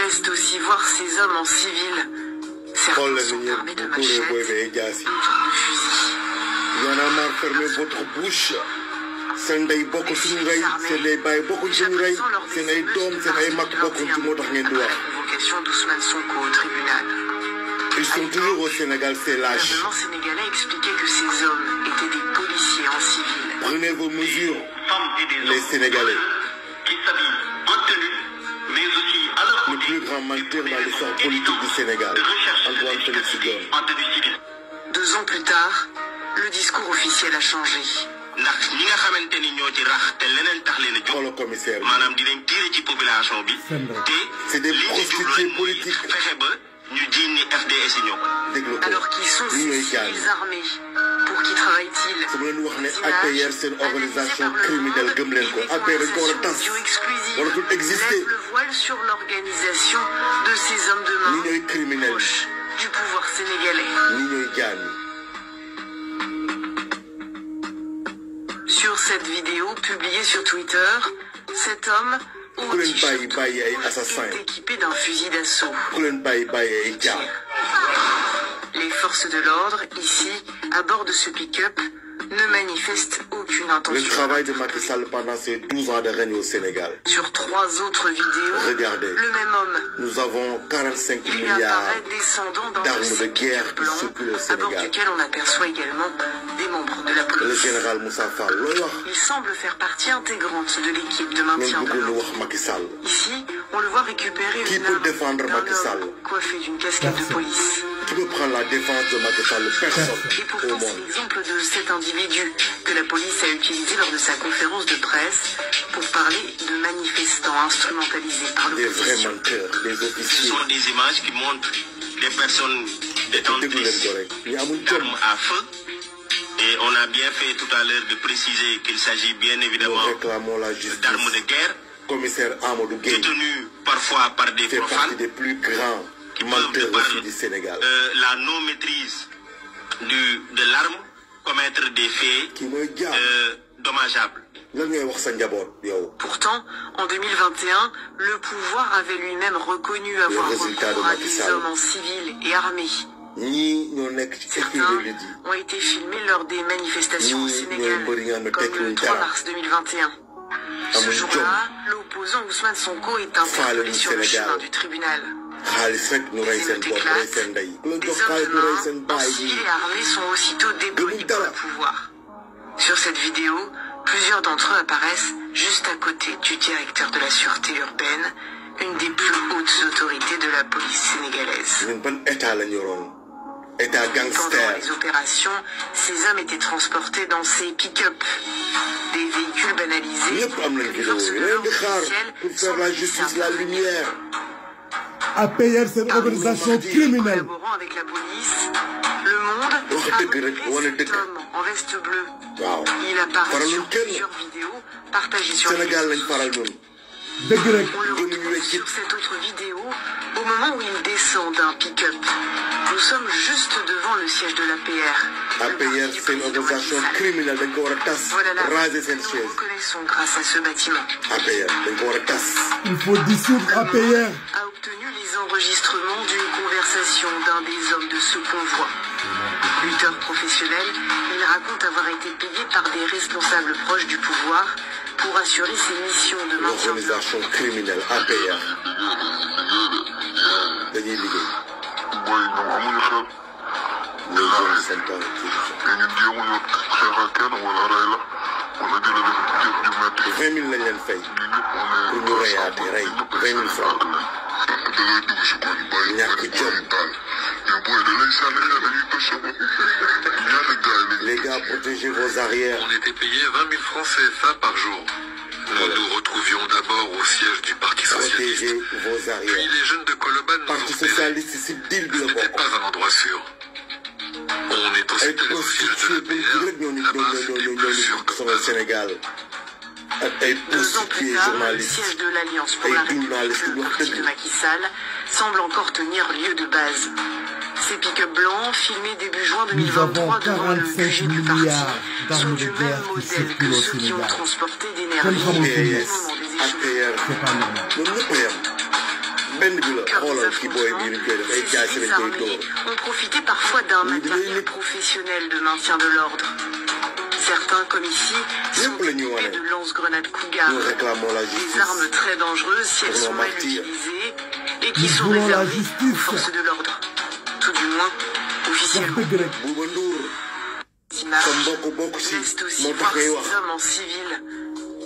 reste aussi voir ces hommes en civil. Certains sont armés de machettes et de fusils. Y'en a marre, fermez votre bouche. C'est des beaucoup de c'est les bails beaucoup de c'est les tombes, c'est les macs beaucoup de mots d'argent. La convocation d'Ousmane Sonko au tribunal. Ils sont toujours au Sénégal, c'est lâche. Le gouvernement sénégalais expliquait que ces hommes étaient des policiers en civil. Prenez vos mesures, les Sénégalais. Le plus grand menteur dans l'histoire politique du Sénégal, Antoine Félix Diome. 2 ans plus tard, le discours officiel a changé. Le commissaire. C'est des prostituées politiques. Alors qui sont ces civils armés? Pour qui travaillent-ils? APR, c'est une organisation criminelle. Audio exclusive lève le voile sur l'organisation de ces hommes de main proches du pouvoir sénégalais. Sur cette vidéo publiée sur Twitter, cet homme au t-shirt est équipé d'un fusil d'assaut. Les forces de l'ordre, ici, à bord de ce pick-up, ne manifestent aucune intention. Le travail de Macky Sall pendant ces 12 ans de règne au Sénégal. Sur 3 autres vidéos, regardez, le même homme. Nous avons 45 milliards d'armes de guerre qui circulent au Sénégal. À bord duquel on aperçoit également des membres de la police. Le général Moussa Fall. Il semble faire partie intégrante de l'équipe de maintien de l'ordre. Ici, on le voit récupérer une arme d'un homme coiffé d'une casquette de police. Qui peut prendre la défense de Macky Sall? Personne. Et pourtant, c'est l'exemple de cet individu que la police a utilisé lors de sa conférence de presse pour parler de manifestants instrumentalisés par l'opposition. Des vrais menteurs, des officiers. Ce sont des images qui montrent des personnes détentrices d'armes à feu. Et on a bien fait tout à l'heure de préciser qu'il s'agit bien évidemment d'armes de guerre. Commissaire Amadou Gueye, détenues parfois par des profanes, des plus grands menteurs aussi du Sénégal. La non-maîtrise de l'arme, commettre des faits dommageables. Pourtant, en 2021, le pouvoir avait lui-même reconnu avoir recours à des hommes en civil et armés. Certains ont été filmés lors des manifestations au Sénégal, comme le 3 mars 2021. Ce jour-là, l'opposant Ousmane Sonko est interpellé sur le chemin du tribunal. Les émeutes éclatent, des hommes de main en civil et armés sont aussitôt déployés par le pouvoir. Sur cette vidéo, plusieurs d'entre eux apparaissent juste à côté du directeur de la sûreté urbaine, une des plus hautes autorités de la police sénégalaise. Pendant les opérations, ces hommes étaient transportés dans ces pick-up, des véhicules banalisés que les forces de l'ordre officielles pour faire la justice, la lumière. APR, c'est une organisation criminelle. Collaborant avec la police, Le Monde a montré cet homme en veste bleue. Il apparaît sur plusieurs vidéos partagées sur les réseaux. On le retrouve sur cette autre vidéo au moment où il descend d'un pick-up. Nous sommes juste devant le siège de l'APR. APR, c'est une organisation criminelle. Voilà là, nous nous reconnaissons grâce à ce bâtiment. Il faut dissoudre APR. A obtenu les enregistrements d'une conversation d'un des hommes de ce convoi. Lutteur professionnel, il raconte avoir été payé par des responsables proches du pouvoir pour assurer ses missions de maintien de l'organisation criminelle APR. Les gars, protégez vos arrières. On était payé 20 000 francs CFA par jour. Nous nous retrouvions d'abord au siège du Parti Socialiste. Vos arrières. Puis les jeunes de Colobane nous Parti Socialiste, c'est ce n'était pas un endroit sûr. On est ensuite allé au siège de l'APR. Là-bas, c'était plus sûr que au Sénégal. 2 ans plus tard, le siège de l'Alliance pour la République, le parti de Macky Sall, semble encore tenir lieu de base. Ces pick-up blancs, filmés début juin 2023 devant le QG du parti, sont du même modèle que ceux qui ont transporté des nervis au moment des échanges. cœur des affrontements, ces armés ont profité parfois d'un matériel professionnel de maintien de l'ordre. Certains, comme ici, sont équipés de lance-grenades Cougar, des armes très dangereuses si elles sont mal utilisées et qui sont réservées aux forces de l'ordre. Tout du moins, officiellement. Ces images laissent aussi voir ces hommes en civil.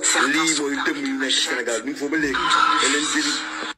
Certains sont armés de machettes, d'autres de